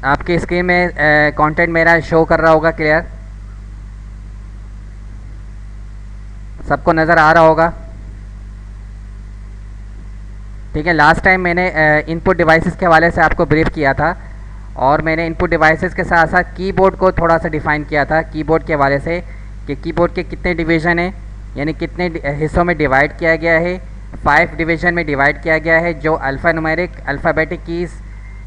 आपकी स्क्रीन में कंटेंट मेरा शो कर रहा होगा क्लियर, सबको नज़र आ रहा होगा। ठीक है, लास्ट टाइम मैंने इनपुट डिवाइसेस के हवाले से आपको ब्रीफ किया था और मैंने इनपुट डिवाइसेस के साथ साथ कीबोर्ड को थोड़ा सा डिफ़ाइन किया था कीबोर्ड के हवाले से कि कीबोर्ड के कितने डिवीज़न हैं, यानी कितने हिस्सों में डिवाइड किया गया है। 5 डिवीज़न में डिवाइड किया गया है, जो alpha numeric, alphabetic keys,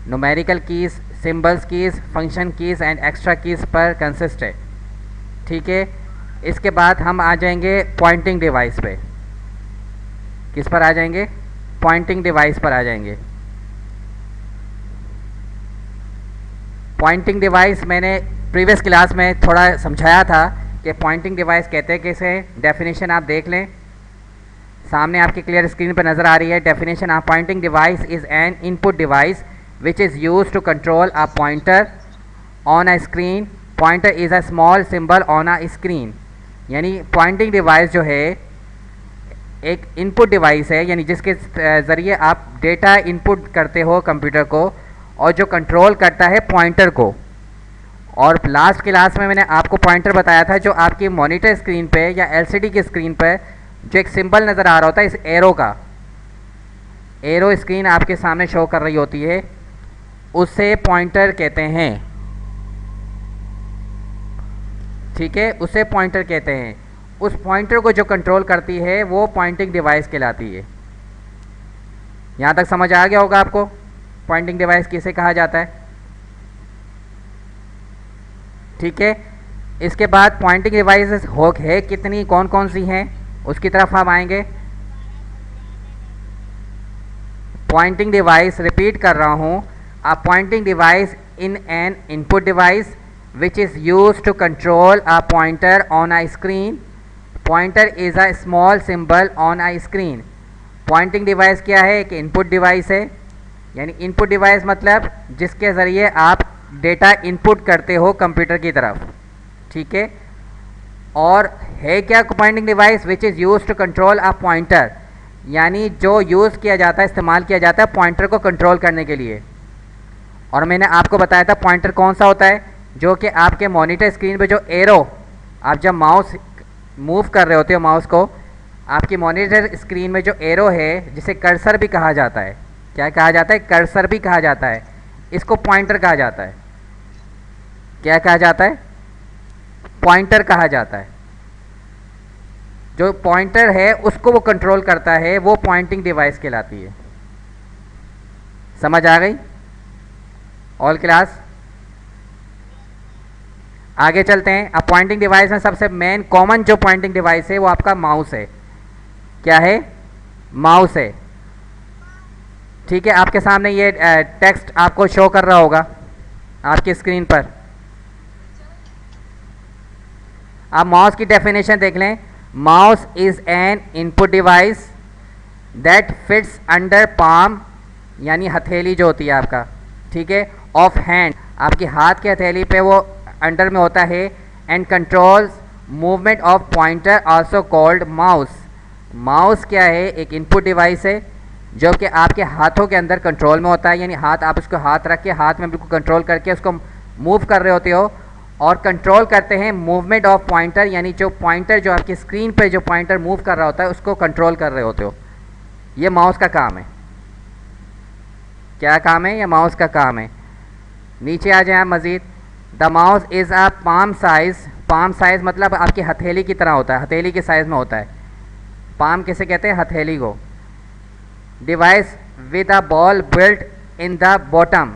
numerical keys, symbols keys, function keys and extra keys पर कंसिस्ट है। ठीक है, इसके बाद हम आ जाएंगे पॉइंटिंग डिवाइस पे। किस पर आ जाएंगे? पॉइंटिंग डिवाइस पर आ जाएंगे। पॉइंटिंग डिवाइस मैंने प्रीवियस क्लास में थोड़ा समझाया था कि पॉइंटिंग डिवाइस कहते हैं किसे। डेफिनेशन आप देख लें, सामने आपकी क्लियर स्क्रीन पर नज़र आ रही है। Definition of pointing device is an input device which is use to control a pointer on a screen. Pointer is a small symbol on a screen. यानी पॉइंटिंग डिवाइस जो है एक इनपुट डिवाइस है, यानी जिसके ज़रिए आप डेटा इनपुट करते हो कंप्यूटर को और जो कंट्रोल करता है पॉइंटर को। और लास्ट क्लास में मैंने आपको पॉइंटर बताया था जो आपकी मॉनिटर स्क्रीन पे या एलसीडी की स्क्रीन पर जो एक सिंबल नज़र आ रहा होता है, इस एरो का, एरो स्क्रीन आपके सामने शो कर रही होती है, उसे पॉइंटर कहते हैं। ठीक है, उसे पॉइंटर कहते हैं। उस पॉइंटर को जो कंट्रोल करती है वो पॉइंटिंग डिवाइस कहलाती है। यहाँ तक समझ आ गया होगा आपको पॉइंटिंग डिवाइस किसे कहा जाता है। ठीक है, इसके बाद पॉइंटिंग डिवाइसेस हो है कितनी, कौन कौन सी हैं, उसकी तरफ हम आएंगे। पॉइंटिंग डिवाइस, रिपीट कर रहा हूँ, a pointing device in an input device which is used to control a pointer on a screen. Pointer is a small symbol on a screen. Pointing device क्या है? एक इनपुट डिवाइस है, यानी input device मतलब जिसके ज़रिए आप data input करते हो कंप्यूटर की तरफ। ठीक है, और है क्या pointing device? Which is use to control a pointer, यानी जो यूज़ किया जाता है, इस्तेमाल किया जाता है पॉइंटर को कंट्रोल करने के लिए। और मैंने आपको बताया था पॉइंटर कौन सा होता है, जो कि आपके मॉनिटर स्क्रीन पे जो एरो, आप जब माउस मूव कर रहे होते हो माउस को, आपकी मॉनिटर स्क्रीन में जो एरो है जिसे कर्सर भी कहा जाता है, क्या कहा जाता है? कर्सर भी कहा जाता है, इसको पॉइंटर कहा जाता है। क्या कहा जाता है? पॉइंटर कहा जाता है। जो पॉइंटर है उसको वो कंट्रोल करता है, वो पॉइंटिंग डिवाइस कहलाती है। समझ आ गई? ऑल क्लास, आगे चलते हैं। अब पॉइंटिंग डिवाइस में सबसे मेन कॉमन जो पॉइंटिंग डिवाइस है वो आपका माउस है। क्या है? माउस है। ठीक है, आपके सामने ये टेक्स्ट आपको शो कर रहा होगा आपकी स्क्रीन पर। आप माउस की डेफिनेशन देख लें। Mouse is an input device that fits under palm, यानी हथेली जो होती है आपका, ठीक है, ऑफ हैंड, आपकी हाथ की हथेली पे वो अंडर में होता है, and controls movement of pointer also called mouse. Mouse क्या है? एक इनपुट डिवाइस है जो कि आपके हाथों के अंदर कंट्रोल में होता है, यानी हाथ, आप उसको हाथ रख के हाथ में बिल्कुल कंट्रोल करके उसको मूव कर रहे होते हो और कंट्रोल करते हैं मूवमेंट ऑफ पॉइंटर, यानी जो पॉइंटर जो आपकी स्क्रीन पे जो पॉइंटर मूव कर रहा होता है उसको कंट्रोल कर रहे होते हो। ये माउस का काम है। क्या काम है? ये माउस का काम है। नीचे आ जाए मज़ीद। The mouse is a palm size. Palm size मतलब आपकी हथेली की तरह होता है, हथेली के साइज़ में होता है। पाम किसे कहते हैं? हथेली को। Device with a ball built in the bottom.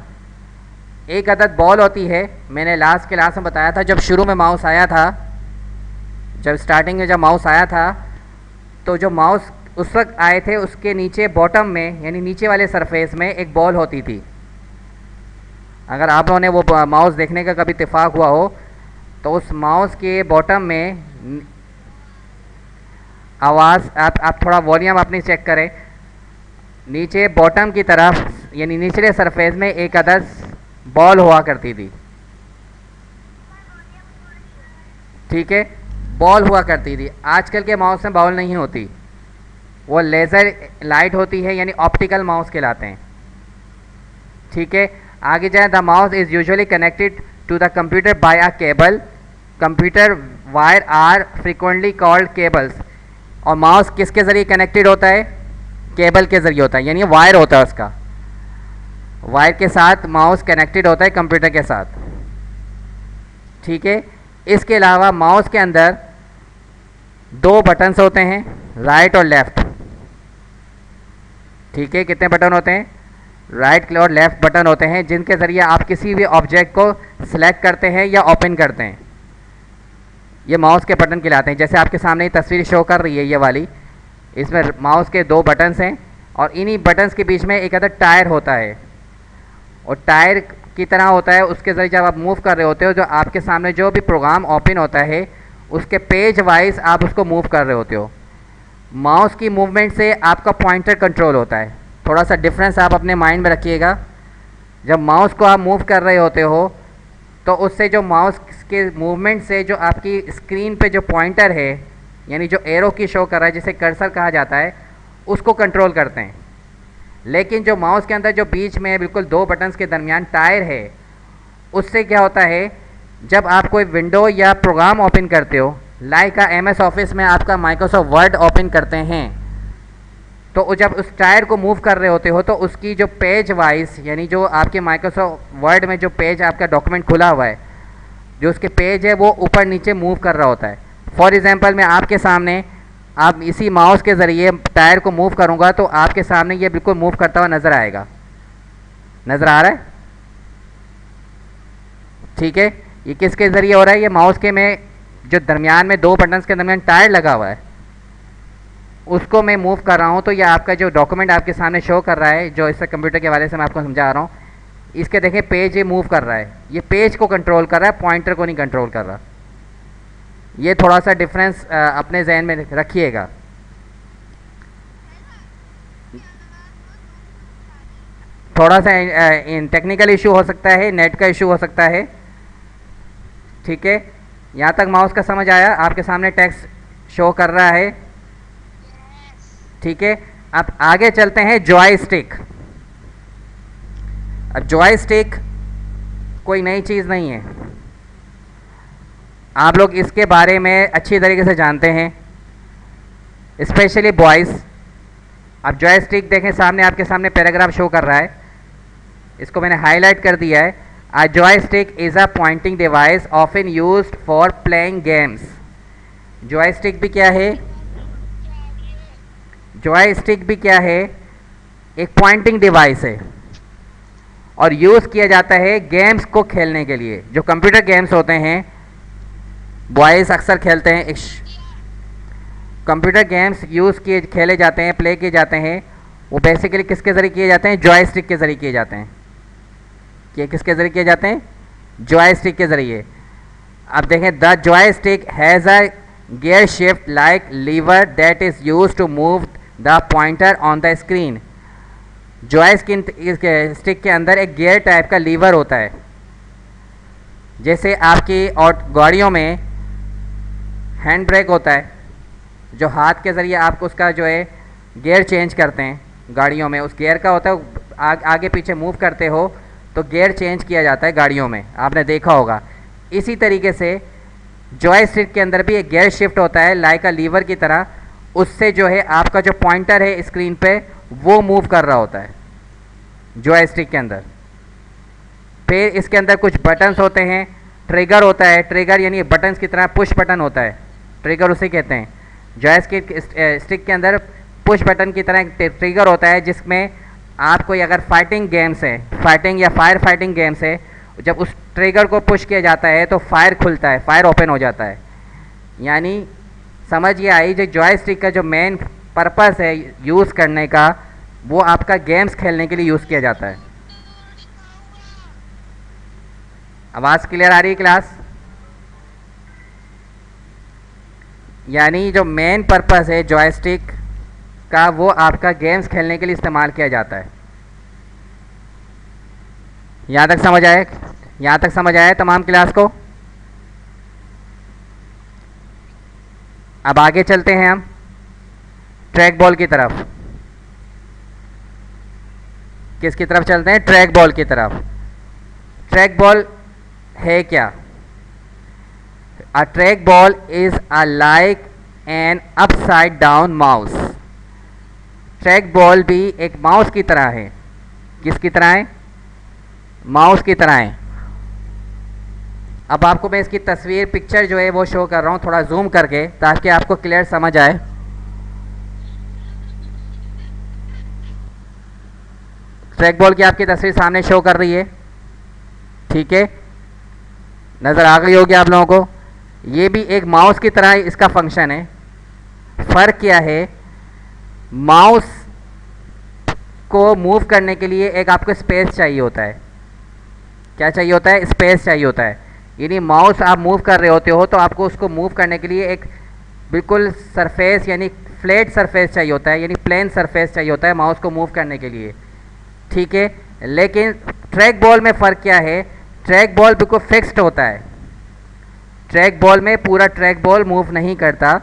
एक अदद बॉल होती है। मैंने लास्ट क्लास में बताया था, जब शुरू में माउस आया था, जब स्टार्टिंग में जब माउस आया था, तो जो माउस उस वक्त आए थे उसके नीचे बॉटम में, यानी नीचे वाले सरफेस में एक बॉल होती थी। अगर आप लोगों ने वो माउस देखने का कभी इत्तेफाक हुआ हो तो उस माउस के बॉटम में आवाज़, आप थोड़ा वॉल्यूम अपनी चेक करें। नीचे बॉटम की तरफ यानी निचले सरफेस में एक अदद बॉल हुआ करती थी। ठीक है, बॉल हुआ करती थी। आजकल के माउस में बॉल नहीं होती, वो लेज़र लाइट होती है, यानी ऑप्टिकल माउस कहलाते हैं। ठीक है, आगे जाए, the mouse is usually connected to the computer by a cable, computer wire are frequently called cables. और माउस किसके ज़रिए कनेक्टेड होता है? केबल के ज़रिए होता है, यानी वायर होता है उसका, वायर के साथ माउस कनेक्टेड होता है कंप्यूटर के साथ, ठीक है। इसके अलावा माउस के अंदर दो बटन्स होते हैं, राइट और लेफ़्ट, ठीक है। कितने बटन होते हैं? राइट और लेफ़्ट बटन होते हैं, जिनके ज़रिए आप किसी भी ऑब्जेक्ट को सिलेक्ट करते हैं या ओपन करते हैं। ये माउस के बटन कहलाते हैं। जैसे आपके सामने ये तस्वीर शो कर रही है ये वाली, इसमें माउस के दो बटन्स हैं और इन्हीं बटन्स के बीच में एक अदर टायर होता है, और टायर की तरह होता है, उसके ज़रिए जब आप मूव कर रहे होते हो, जो आपके सामने जो भी प्रोग्राम ओपन होता है उसके पेज वाइज आप उसको मूव कर रहे होते हो। माउस की मूवमेंट से आपका पॉइंटर कंट्रोल होता है। थोड़ा सा डिफरेंस आप अपने माइंड में रखिएगा। जब माउस को आप मूव कर रहे होते हो तो उससे जो माउस के मूवमेंट से जो आपकी स्क्रीन पे जो पॉइंटर है, यानी जो एरो की शो कर रहा है, जिसे कर्सर कहा जाता है, उसको कंट्रोल करते हैं। लेकिन जो माउस के अंदर जो बीच में बिल्कुल दो बटन्स के दरमियान टायर है, उससे क्या होता है, जब आप कोई विंडो या प्रोग्राम ओपन करते हो, लाइक MS ऑफिस में आपका माइक्रोसॉफ्ट वर्ड ओपन करते हैं, तो जब उस टायर को मूव कर रहे होते हो तो उसकी जो पेज वाइज, यानी जो आपके माइक्रोसॉफ्ट वर्ड में जो पेज आपका डॉक्यूमेंट खुला हुआ है, जो उसके पेज है वो ऊपर नीचे मूव कर रहा होता है। फॉर एग्जांपल मैं आपके सामने, आप इसी माउस के ज़रिए टायर को मूव करूंगा तो आपके सामने ये बिल्कुल मूव करता हुआ नज़र आएगा। नज़र आ रहा है? ठीक है। ये किसके ज़रिए हो रहा है? ये माउस के में जो दरमियान में दो बटन्स के दरमियान टायर लगा हुआ है, उसको मैं मूव कर रहा हूँ। तो ये आपका जो डॉक्यूमेंट आपके सामने शो कर रहा है, जो इससे कंप्यूटर के हवाले से मैं आपको समझा रहा हूँ, इसके देखें पेज ये मूव कर रहा है, ये पेज को कंट्रोल कर रहा है, पॉइंटर को नहीं कंट्रोल कर रहा। ये थोड़ा सा डिफरेंस अपने जहन में रखिएगा। थोड़ा सा टेक्निकल इशू हो सकता है, नेट का इशू हो सकता है, ठीक है। यहाँ तक माउस का समझ आया? आपके सामने टेक्स्ट शो कर रहा है, ठीक है। अब आगे चलते हैं जॉयस्टिक। अब जॉयस्टिक कोई नई चीज़ नहीं है, आप लोग इसके बारे में अच्छी तरीके से जानते हैं, स्पेशली बॉयज़। अब जॉयस्टिक देखें, सामने आपके सामने पैराग्राफ शो कर रहा है, इसको मैंने हाईलाइट कर दिया है। A joystick is a pointing device often used for playing games. Joystick भी क्या है? जॉयस्टिक भी क्या है? एक पॉइंटिंग डिवाइस है और यूज़ किया जाता है गेम्स को खेलने के लिए। जो कंप्यूटर गेम्स होते हैं, बॉयज़ अक्सर खेलते हैं, कंप्यूटर गेम्स खेले जाते हैं, प्ले किए जाते हैं, वो बेसिकली किसके ज़रिए किए जाते हैं? जॉयस्टिक के ज़रिए किए जाते हैं। ये किसके ज़रिए किए जाते हैं? जॉयस्टिक के ज़रिए। अब देखें, the joystick has a gear shift like lever that is used to move the pointer on the screen. Joystick के अंदर एक गियर टाइप का लीवर होता है, जैसे आपकी और गाड़ियों में हैंड ब्रेक होता है, जो हाथ के ज़रिए आप उसका जो है गियर चेंज करते हैं गाड़ियों में, उस गियर का होता है, आगे पीछे मूव करते हो तो गियर चेंज किया जाता है गाड़ियों में, आपने देखा होगा। इसी तरीके से जॉयस्टिक के अंदर भी एक गियर शिफ्ट होता है लाइक अ लीवर की तरह, उससे जो है आपका जो पॉइंटर है स्क्रीन पे वो मूव कर रहा होता है जॉयस्टिक के अंदर। फिर इसके अंदर कुछ बटन्स होते हैं, ट्रिगर होता है, ट्रिगर यानी बटन्स की तरह पुश बटन होता है, ट्रिगर उसे कहते हैं। जॉयस्टिक स्टिक के अंदर पुश बटन की तरह एक ट्रिगर होता है, जिसमें आपको अगर फाइटिंग गेम्स है, फाइटिंग या फायर फाइटिंग गेम्स है, जब उस ट्रिगर को पुश किया जाता है तो फायर खुलता है, फायर ओपन हो जाता है। यानी समझ ये आई, जो जॉयस्टिक का जो मेन पर्पस है यूज़ करने का, वो आपका गेम्स खेलने के लिए यूज़ किया जाता है। आवाज़ क्लियर आ रही है क्लास? यानी जो मेन पर्पस है जॉयस्टिक का, वो आपका गेम्स खेलने के लिए इस्तेमाल किया जाता है। यहाँ तक समझ आए? यहाँ तक समझ आया तमाम क्लास को? अब आगे चलते हैं हम ट्रैक बॉल की तरफ। किसकी तरफ चलते हैं? ट्रैक बॉल की तरफ। ट्रैक बॉल है क्या? A track ball is a like an upside down mouse. Track ball भी एक माउस की तरह है। किसकी तरह है? माउस की तरह है। अब आपको मैं इसकी तस्वीर पिक्चर जो है वो शो कर रहा हूँ थोड़ा जूम करके, ताकि आपको क्लियर समझ आए। ट्रैक बॉल की आपकी तस्वीर सामने शो कर रही है, ठीक है, नज़र आ गई होगी आप लोगों को। ये भी एक माउस की तरह इसका फंक्शन है। फ़र्क क्या है? माउस को मूव करने के लिए एक आपको स्पेस चाहिए होता है। क्या चाहिए होता है? स्पेस चाहिए होता है। यानी माउस आप मूव कर रहे होते हो तो आपको उसको मूव करने के लिए एक बिल्कुल सरफेस यानी फ्लैट सरफेस चाहिए होता है, यानी प्लेन सरफेस चाहिए होता है माउस को मूव करने के लिए, ठीक है। लेकिन ट्रैक बॉल में फ़र्क क्या है? ट्रैक बॉल बिल्कुल फिक्स्ड होता है। ट्रैक बॉल में पूरा ट्रैक बॉल मूव नहीं करता।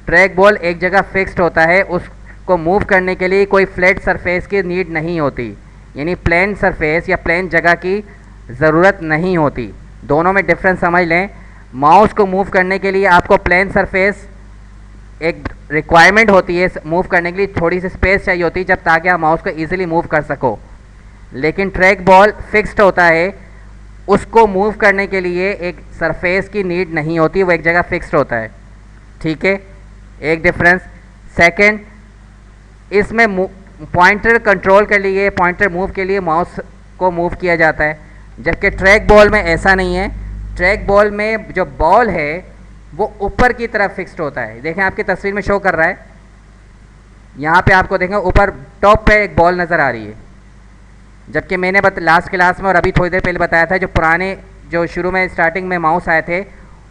ट्रैक बॉल एक जगह फिक्स्ड होता है, उसको मूव करने के लिए कोई फ्लैट सरफेस की नीड नहीं होती, यानी प्लेन सरफेस या प्लेन जगह की ज़रूरत नहीं होती। दोनों में डिफरेंस समझ लें। माउस को मूव करने के लिए आपको प्लेन सरफेस एक रिक्वायरमेंट होती है, मूव करने के लिए थोड़ी सी स्पेस चाहिए होती है जब, ताकि आप माउस को ईजिली मूव कर सको। लेकिन ट्रैक बॉल फिक्स्ड होता है, उसको मूव करने के लिए एक सरफेस की नीड नहीं होती, वो एक जगह फिक्स्ड होता है, ठीक है, एक डिफरेंस। सेकंड, इसमें पॉइंटर कंट्रोल के लिए, पॉइंटर मूव के लिए माउस को मूव किया जाता है, जबकि ट्रैक बॉल में ऐसा नहीं है। ट्रैक बॉल में जो बॉल है वो ऊपर की तरफ फिक्स्ड होता है। देखें आपकी तस्वीर में शो कर रहा है, यहाँ पे आपको देखें ऊपर टॉप पे एक बॉल नज़र आ रही है, जबकि मैंने लास्ट क्लास में और अभी थोड़ी देर पहले बताया था, जो पुराने जो शुरू में स्टार्टिंग में माउस आए थे,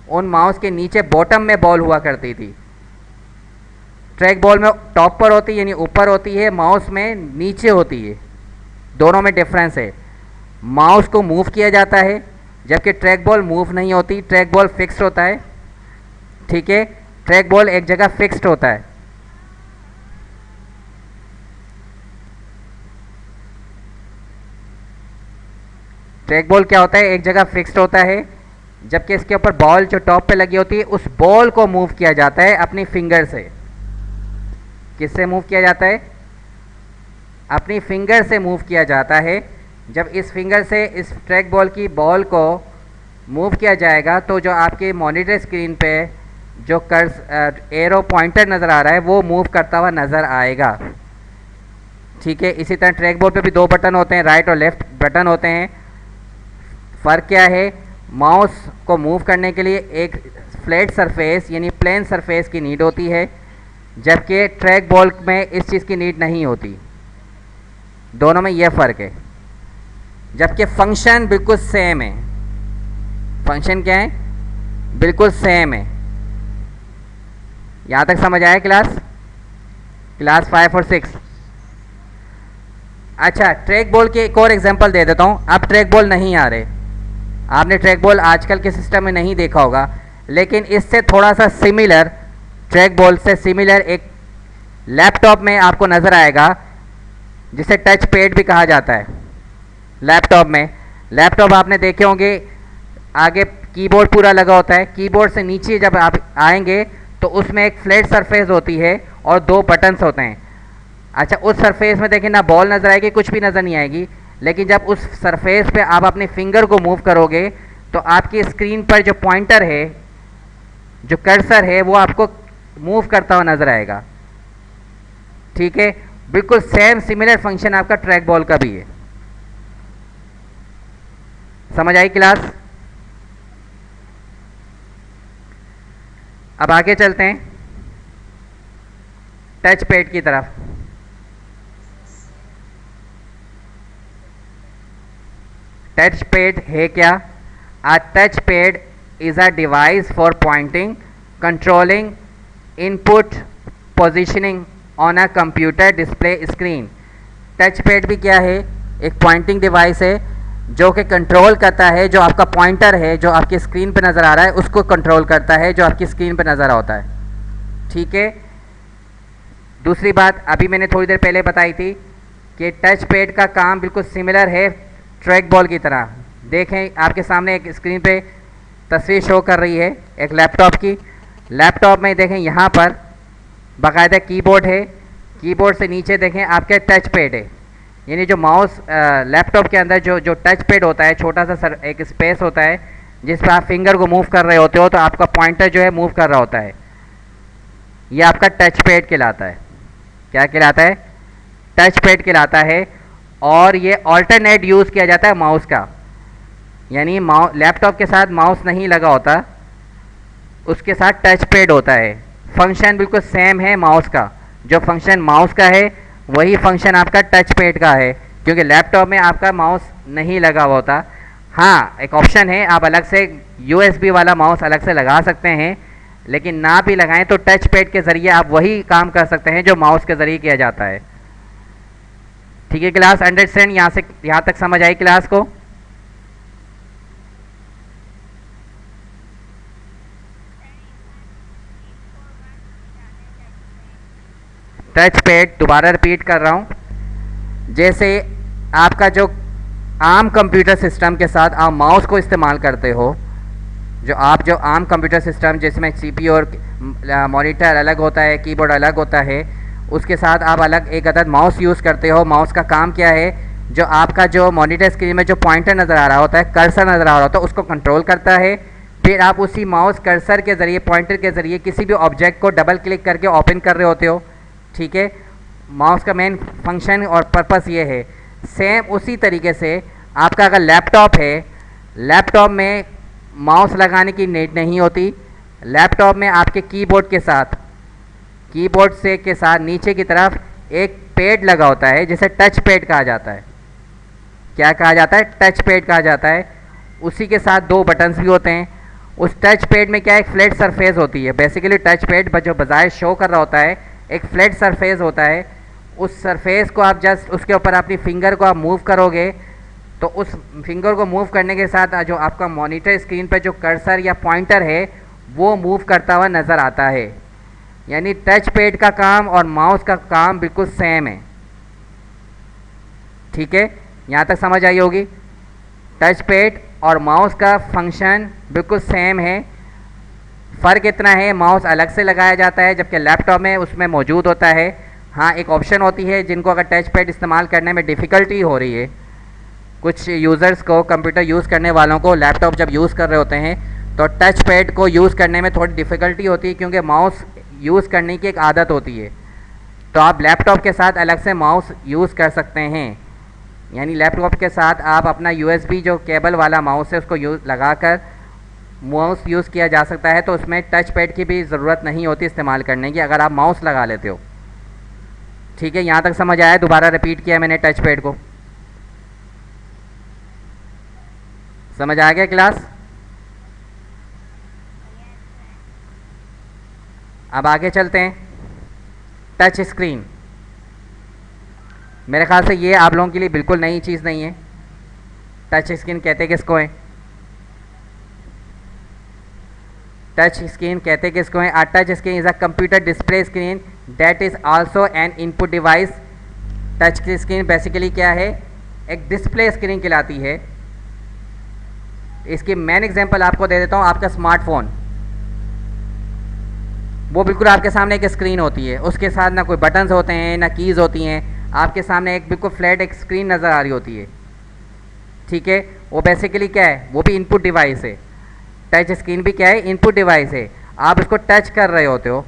उन माउस के नीचे बॉटम में बॉल हुआ करती थी। ट्रैक बॉल में टॉप पर होती है यानी ऊपर होती है, माउस में नीचे होती है। दोनों में डिफरेंस है। माउस को मूव किया जाता है, जबकि ट्रैक बॉल मूव नहीं होती, ट्रैक बॉल फिक्स्ड होता है, ठीक है। ट्रैक बॉल एक जगह फिक्स्ड होता है। ट्रैक बॉल क्या होता है? एक जगह फिक्स्ड होता है, जबकि इसके ऊपर बॉल जो टॉप पे लगी होती है, उस बॉल को मूव किया जाता है अपनी फिंगर से। किससे मूव किया जाता है? अपनी फिंगर से मूव किया जाता है। जब इस फिंगर से इस ट्रैक बॉल की बॉल को मूव किया जाएगा तो जो आपके मॉनिटर स्क्रीन पे जो एरो पॉइंटर नज़र आ रहा है वो मूव करता हुआ नज़र आएगा, ठीक है। इसी तरह ट्रैक बॉल पे भी दो बटन होते हैं, राइट और लेफ़्ट बटन होते हैं। फ़र्क क्या है? माउस को मूव करने के लिए एक फ्लैट सरफेस यानी प्लेन सरफेस की नीड होती है, जबकि ट्रैक बॉल में इस चीज़ की नीड नहीं होती। दोनों में यह फ़र्क है, जबकि फंक्शन बिल्कुल सेम है। फंक्शन क्या है? बिल्कुल सेम है। यहाँ तक समझ आया क्लास 5 और 6? अच्छा, ट्रैक बॉल के एक और एग्जांपल दे देता हूँ। अब ट्रैक बॉल नहीं आ रहे, आपने ट्रैक बॉल आजकल के सिस्टम में नहीं देखा होगा, लेकिन इससे थोड़ा सा सिमिलर, ट्रैक बॉल से सिमिलर एक लैपटॉप में आपको नज़र आएगा, जिसे टच पैड भी कहा जाता है। लैपटॉप में, लैपटॉप आपने देखे होंगे, आगे कीबोर्ड पूरा लगा होता है, कीबोर्ड से नीचे जब आप आएंगे तो उसमें एक फ्लैट सरफेस होती है और दो बटन्स होते हैं। अच्छा, उस सरफेस में देखिए ना बॉल नज़र आएगी, कुछ भी नज़र नहीं आएगी, लेकिन जब उस सरफेस पे आप अपने फिंगर को मूव करोगे तो आपकी स्क्रीन पर जो पॉइंटर है, जो कर्सर है, वो आपको मूव करता हुआ नज़र आएगा, ठीक है। बिल्कुल सेम सिमिलर फंक्शन आपका ट्रैक बॉल का भी है। समझ आई क्लास? अब आगे चलते हैं टच पैड की तरफ। टच पैड है क्या? A touchpad is a device for pointing, controlling, input, positioning on a computer display screen. Touchpad भी क्या है? एक पॉइंटिंग डिवाइस है जो कि कंट्रोल करता है, जो आपका पॉइंटर है जो आपकी स्क्रीन पे नज़र आ रहा है उसको कंट्रोल करता है, जो आपकी स्क्रीन पे नज़र आता है, ठीक है। दूसरी बात अभी मैंने थोड़ी देर पहले बताई थी कि टच पैड का काम बिल्कुल सिमिलर है ट्रैक बॉल की तरह, देखें आपके सामने एक स्क्रीन पे तस्वीर शो कर रही है एक लैपटॉप की। लैपटॉप में देखें यहाँ पर बाकायदा कीबोर्ड है, कीबोर्ड से नीचे देखें आपके टच पैड है, यानी जो माउस लैपटॉप के अंदर जो टच पैड होता है, छोटा सा एक स्पेस होता है जिस पर आप फिंगर को मूव कर रहे होते हो, तो आपका पॉइंटर जो है मूव कर रहा होता है, ये आपका टच पैड कहलाता है। क्या कहलाता है? टच पैड कहलाता है। और ये ऑल्टरनेट यूज़ किया जाता है माउस का, यानी लैपटॉप के साथ माउस नहीं लगा होता, उसके साथ टच पैड होता है। फंक्शन बिल्कुल सेम है माउस का, जो फंक्शन माउस का है वही फंक्शन आपका टच पैड का है, क्योंकि लैपटॉप में आपका माउस नहीं लगा हुआ होता। हाँ, एक ऑप्शन है, आप अलग से USB वाला माउस अलग से लगा सकते हैं, लेकिन ना भी लगाएं तो टच पैड के ज़रिए आप वही काम कर सकते हैं जो माउस के ज़रिए किया जाता है। ठीक है क्लास, अंडरस्टैंड? यहाँ तक समझ आई क्लास को? टच पैड दोबारा रिपीट कर रहा हूँ, जैसे आपका जो आम कंप्यूटर सिस्टम के साथ आप माउस को इस्तेमाल करते हो, जो आम कंप्यूटर सिस्टम जिसमें CPU और मॉनिटर अलग होता है, कीबोर्ड अलग होता है, उसके साथ आप अलग एक अदद माउस यूज़ करते हो। माउस का काम क्या है? जो आपका जो मॉनिटर स्क्रीन में जो पॉइंटर नज़र आ रहा होता है, कर्सर नज़र आ रहा होता है, उसको कंट्रोल करता है। फिर आप उसी माउस कर्सर के ज़रिए, पॉइंटर के ज़रिए किसी भी ऑब्जेक्ट को डबल क्लिक करके ओपन कर रहे होते हो। ठीक है, माउस का मेन फंक्शन और पर्पस ये है। सेम उसी तरीके से आपका अगर लैपटॉप है, लैपटॉप में माउस लगाने की नीड नहीं होती। लैपटॉप में आपके कीबोर्ड के साथ नीचे की तरफ एक पैड लगा होता है जिसे टच पैड कहा जाता है। क्या कहा जाता है? टच पैड कहा जाता है। उसी के साथ दो बटन्स भी होते हैं। उस टच पैड में क्या, एक फ्लैट सरफेस होती है। बेसिकली टच पैड जो बजाय शो कर रहा होता है, एक फ्लैट सरफेस होता है। उस सरफेस को आप जस्ट उसके ऊपर अपनी फिंगर को आप मूव करोगे, तो उस फिंगर को मूव करने के साथ जो आपका मॉनिटर स्क्रीन पर जो कर्सर या पॉइंटर है वो मूव करता हुआ नज़र आता है। यानी टच पैड का काम और माउस का काम बिल्कुल सेम है। ठीक है, यहाँ तक समझ आई होगी? टच पैड और माउस का फंक्शन बिल्कुल सेम है। फ़र्क इतना है, माउस अलग से लगाया जाता है जबकि लैपटॉप में उसमें मौजूद होता है। हाँ, एक ऑप्शन होती है जिनको अगर टच पैड इस्तेमाल करने में डिफ़िकल्टी हो रही है, कुछ यूज़र्स को, कंप्यूटर यूज़ करने वालों को लैपटॉप जब यूज़ कर रहे होते हैं तो टच पैड को यूज़ करने में थोड़ी डिफ़िकल्टी होती है, क्योंकि माउस यूज़ करने की एक आदत होती है। तो आप लैपटॉप के साथ अलग से माउस यूज़ कर सकते हैं। यानी लैपटॉप के साथ आप अपना USB जो केबल वाला माउस है उसको लगाकर माउस यूज़ किया जा सकता है, तो उसमें टच पैड की भी ज़रूरत नहीं होती इस्तेमाल करने की, अगर आप माउस लगा लेते हो। ठीक है, यहाँ तक समझ आया? दोबारा रिपीट किया मैंने टच पैड को। समझ आ गया क्लास? अब आगे चलते हैं। टच स्क्रीन, मेरे ख्याल से ये आप लोगों के लिए बिल्कुल नई चीज़ नहीं है। टच स्क्रीन कहते किसको हैं? टच स्क्रीन कहते किसको हैं? अ touch screen is a computer display screen that is also an input device. Touch screen basically क्या है? एक डिस्प्ले स्क्रीन कहलाती है। इसकी मेन एग्जांपल आपको दे देता हूँ। आपका स्मार्टफोन, वो बिल्कुल आपके सामने एक स्क्रीन होती है, उसके साथ ना कोई बटन्स होते हैं ना कीज़ होती हैं, आपके सामने एक बिल्कुल फ्लैट एक स्क्रीन नज़र आ रही होती है। ठीक है, वो बेसिकली क्या है? वो भी इनपुट डिवाइस है। टच स्क्रीन भी क्या है? इनपुट डिवाइस है। आप उसको टच कर रहे होते हो,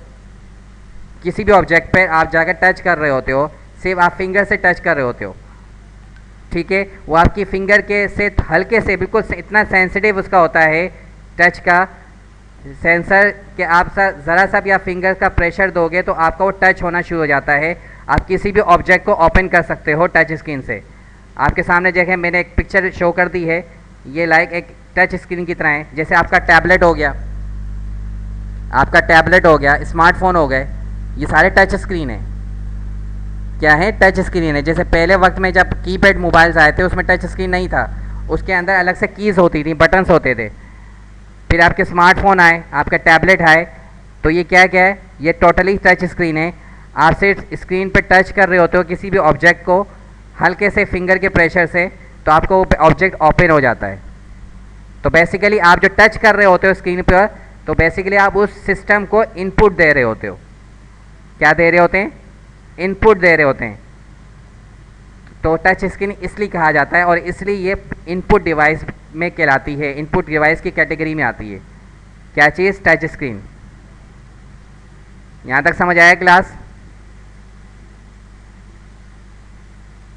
किसी भी ऑब्जेक्ट पर आप जाकर टच कर रहे होते हो, सिर्फ आप फिंगर से टच कर रहे होते हो। ठीक है, वो आपकी फिंगर के से हल्के से, बिल्कुल इतना सेंसिटिव उसका होता है टच का सेंसर कि आप ज़रा सा भी आप फिंगर का प्रेशर दोगे तो आपका वो टच होना शुरू हो जाता है। आप किसी भी ऑब्जेक्ट को ओपन कर सकते हो टच स्क्रीन से। आपके सामने देखें, मैंने एक पिक्चर शो कर दी है, ये लाइक एक टच स्क्रीन की तरह है। जैसे आपका टैबलेट हो गया, स्मार्टफोन हो गए, ये सारे टच स्क्रीन है। क्या है? टच स्क्रीन है। जैसे पहले वक्त में जब कीपैड मोबाइल्स आए थे उसमें टच स्क्रीन नहीं था, उसके अंदर अलग से कीज़ होती थी, बटन्स होते थे। फिर आपके स्मार्टफोन आए, आपका टैबलेट आए, तो ये क्या क्या है? ये टोटली टच स्क्रीन है। आप सिर्फ स्क्रीन पे टच कर रहे होते हो किसी भी ऑब्जेक्ट को हल्के से फिंगर के प्रेशर से, तो आपको वो ऑब्जेक्ट ओपन हो जाता है। तो बेसिकली आप जो टच कर रहे होते हो स्क्रीन पर, तो बेसिकली आप उस सिस्टम को इनपुट दे रहे होते हो। क्या दे रहे होते हैं? इनपुट दे रहे होते हैं। तो टच स्क्रीन इसलिए कहा जाता है और इसलिए ये इनपुट डिवाइस में कहलाती है, इनपुट डिवाइस की कैटेगरी में आती है। क्या चीज़? Touch screen. यहाँ तक समझ आया क्लास?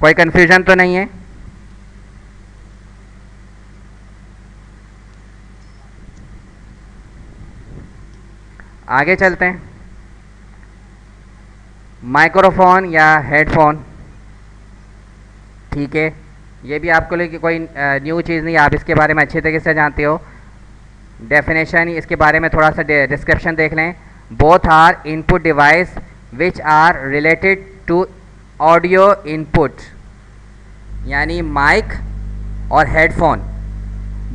कोई कन्फ्यूजन तो नहीं है? आगे चलते हैं। माइक्रोफोन या हेडफोन, ठीक है, ये भी आपको लिए कोई न्यू चीज़ नहीं, आप इसके बारे में अच्छी तरीके से जानते हो। डेफिनेशन, इसके बारे में थोड़ा सा डिस्क्रिप्शन देख लें। Both are input device which are related to audio input, यानी माइक और हेडफोन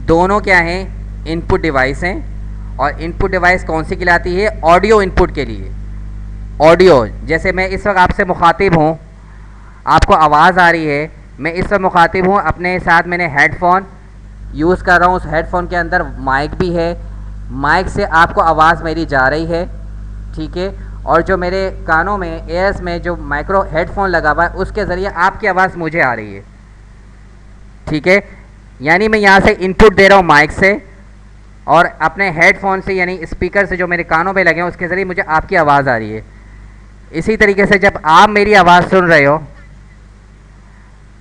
दोनों क्या हैं? इनपुट डिवाइस हैं। और इनपुट डिवाइस कौन सी कहलाती है? ऑडियो इनपुट के लिए। ऑडियो, जैसे मैं इस वक्त आपसे मुखातिब हूँ, आपको आवाज़ आ रही है, मैं इस वक्त मुखातिब हूँ, अपने साथ मैंने हेडफोन यूज़ कर रहा हूँ, उस हेडफोन के अंदर माइक भी है, माइक से आपको आवाज़ मेरी जा रही है, ठीक है। और जो मेरे कानों में, एयर्स में जो माइक्रो हेडफोन लगा हुआ है, उसके ज़रिए आपकी आवाज़ मुझे आ रही है, ठीक है। यानी मैं यहाँ से इनपुट दे रहा हूँ माइक से, और अपने हेडफोन से यानी स्पीकर से जो मेरे कानों पे लगे हैं उसके ज़रिए मुझे आपकी आवाज़ आ रही है। इसी तरीके से जब आप मेरी आवाज़ सुन रहे हो,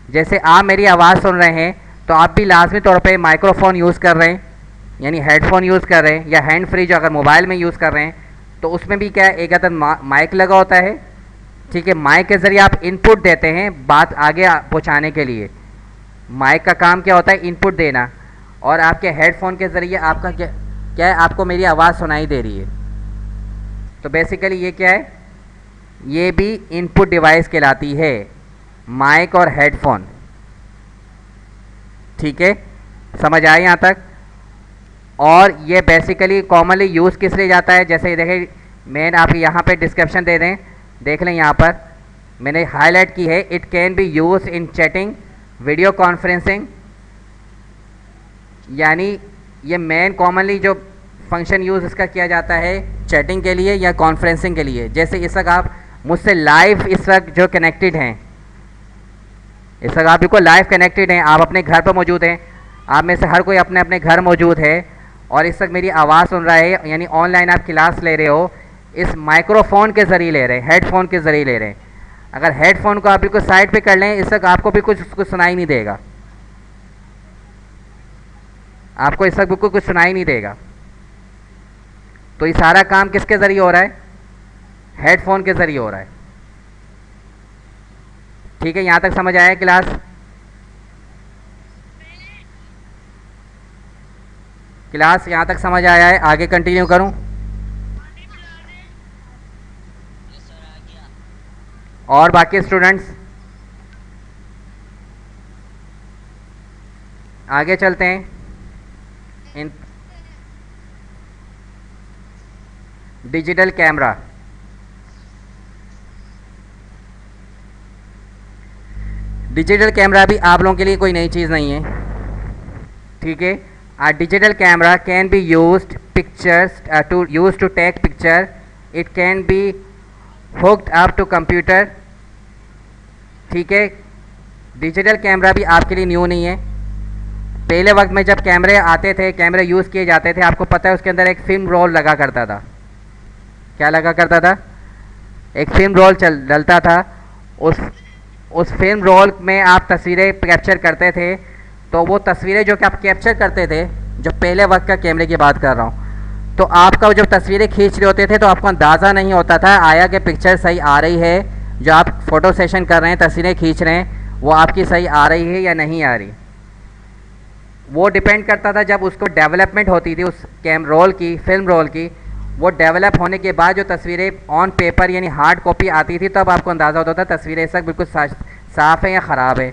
जैसे आप मेरी आवाज़ सुन रहे हैं, तो आप भी लाजमी तौर पे माइक्रोफोन यूज़ कर रहे हैं, यानी हेडफोन यूज़ कर रहे हैं, या हैंड फ्री जो अगर मोबाइल में यूज़ कर रहे हैं, तो उसमें भी क्या है, एक अदद माइक लगा होता है, ठीक है। माइक के ज़रिए आप इनपुट देते हैं बात आगे पहुँचाने के लिए। माइक का काम क्या होता है? इनपुट देना। और आपके हेडफोन के ज़रिए आपका क्या है, आपको मेरी आवाज़ सुनाई दे रही है। तो बेसिकली ये क्या है? ये भी इनपुट डिवाइस कहलाती है, माइक और हेडफोन, ठीक है। समझ आए यहाँ तक? और ये बेसिकली कॉमनली यूज़ किस लिए जाता है? जैसे देखें, मैंने आप यहाँ पे डिस्क्रिप्शन दे दें, देख लें, यहाँ पर मैंने हाईलाइट की है, it can be use in chatting, video conferencing, यानी ये मेन कॉमनली जो फंक्शन यूज़ इसका किया जाता है चैटिंग के लिए या कॉन्फ्रेंसिंग के लिए। जैसे इस वक्त आप मुझसे लाइव इस वक्त जो कनेक्टेड हैं, इस वक्त आप बिल्कुल लाइव कनेक्टेड हैं, आप अपने घर पर मौजूद हैं, आप में से हर कोई अपने अपने घर मौजूद है और इस वक्त मेरी आवाज़ सुन रहा है, यानी ऑनलाइन आप क्लास ले रहे हो, इस माइक्रोफोन के ज़रिए ले रहे हैं, हेडफोन के ज़रिए ले रहे हैं। अगर हेडफोन को आप बिल्कुल साइड पे कर लें, इस वक्त आपको भी कुछ सुनाई नहीं देगा, आपको इस वक्त बिल्कुल कुछ सुनाई नहीं देगा। तो ये सारा काम किसके ज़रिए हो रहा है? हेडफोन के ज़रिए हो रहा है, ठीक है। यहाँ तक समझ आया क्लास? क्लास यहाँ तक समझ आया है? आगे कंटिन्यू करूँ? और बाकी स्टूडेंट्स आगे चलते हैं। इन डिजिटल कैमरा, डिजिटल कैमरा भी आप लोगों के लिए कोई नई चीज़ नहीं है, ठीक है। A digital camera can be used to take picture. It can be hooked up to computer, ठीक है। डिजिटल कैमरा भी आपके लिए न्यू नहीं है। पहले वक्त में जब कैमरे आते थे, कैमरे यूज़ किए जाते थे, आपको पता है उसके अंदर एक फिल्म रोल लगा करता था। क्या लगा करता था? एक फिल्म रोल डलता था। उस फिल्म रोल में आप तस्वीरें कैप्चर करते थे। तो वो तस्वीरें जो कि आप कैप्चर करते थे, जो पहले वक्त का कैमरे की बात कर रहा हूँ, तो आपका जब तस्वीरें खींच रहे होते थे तो आपको अंदाज़ा नहीं होता था आया कि पिक्चर सही आ रही है, जो आप फ़ोटो सेशन कर रहे हैं, तस्वीरें खींच रहे हैं, वो आपकी सही आ रही है या नहीं आ रही। वो डिपेंड करता था जब उसको डेवलपमेंट होती थी उस रोल की, फिल्म रोल की, वो डेवलप होने के बाद जो तस्वीरें ऑन पेपर यानी हार्ड कॉपी आती थी, तब आपको अंदाज़ा होता था तस्वीरें इस वक्त बिल्कुल साफ़ है या ख़राब है।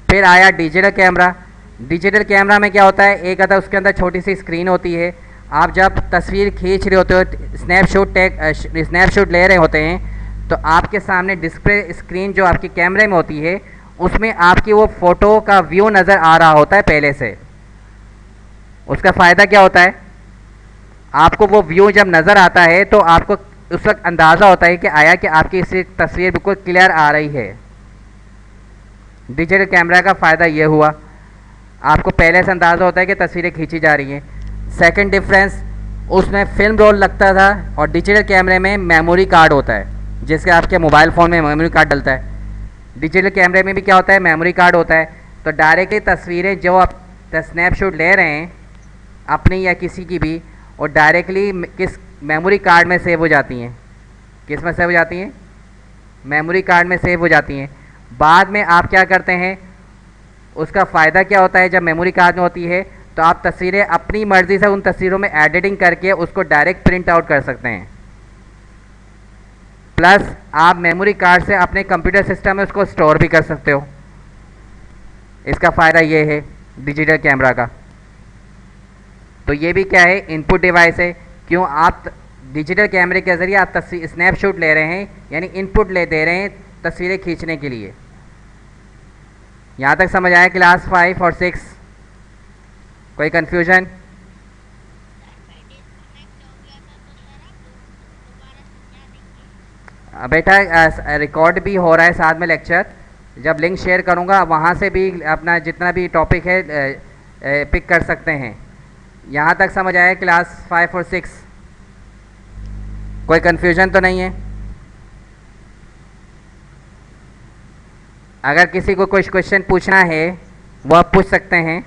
फिर आया डिजिटल कैमरा। डिजिटल कैमरा में क्या होता है, एक अदा उसके अंदर छोटी सी स्क्रीन होती है। आप जब तस्वीर खींच रहे होते हो, स्नैपशॉट ले रहे होते हैं, तो आपके सामने डिस्प्ले स्क्रीन जो आपकी कैमरे में होती है, उसमें आपकी वो फ़ोटो का व्यू नज़र आ रहा होता है पहले से। उसका फ़ायदा क्या होता है, आपको वो व्यू जब नज़र आता है तो आपको उस वक्त अंदाज़ा होता है कि आया कि आपकी इस तस्वीर बिल्कुल क्लियर आ रही है। डिजिटल कैमरा का फ़ायदा ये हुआ, आपको पहले से अंदाज़ा होता है कि तस्वीरें खींची जा रही हैं। सेकंड डिफरेंस, उसमें फिल्म रोल लगता था और डिजिटल कैमरे में मेमोरी कार्ड होता है, जिसके आपके मोबाइल फ़ोन में मेमोरी कार्ड डलता है। डिजिटल कैमरे में भी क्या होता है, मेमोरी कार्ड होता है। तो डायरेक्टली तस्वीरें जो आप स्नैपशॉट ले रहे हैं अपनी या किसी की भी, और डायरेक्टली किस मेमोरी कार्ड में सेव हो जाती हैं। किस में सेव हो जाती हैं, मेमोरी कार्ड में सेव हो जाती हैं। बाद में आप क्या करते हैं, उसका फ़ायदा क्या होता है, जब मेमोरी कार्ड में होती है तो आप तस्वीरें अपनी मर्ज़ी से उन तस्वीरों में एडिटिंग करके उसको डायरेक्ट प्रिंट आउट कर सकते हैं। प्लस आप मेमोरी कार्ड से अपने कंप्यूटर सिस्टम में उसको स्टोर भी कर सकते हो। इसका फ़ायदा ये है डिजिटल कैमरा का। तो ये भी क्या है, इनपुट डिवाइस है। क्यों, आप डिजिटल कैमरे के ज़रिए आप तस्वीर स्नैपशॉट ले रहे हैं, यानी इनपुट ले दे रहे हैं तस्वीरें खींचने के लिए। यहाँ तक समझ आया क्लास 5 और 6? कोई कन्फ्यूजन? बेटा रिकॉर्ड भी हो रहा है साथ में लेक्चर, जब लिंक शेयर करूँगा वहाँ से भी अपना जितना भी टॉपिक है पिक कर सकते हैं। यहाँ तक समझ आया क्लास 5 और 6? कोई कन्फ्यूजन तो नहीं है? अगर किसी को कुछ क्वेश्चन पूछना है वो आप पूछ सकते हैं।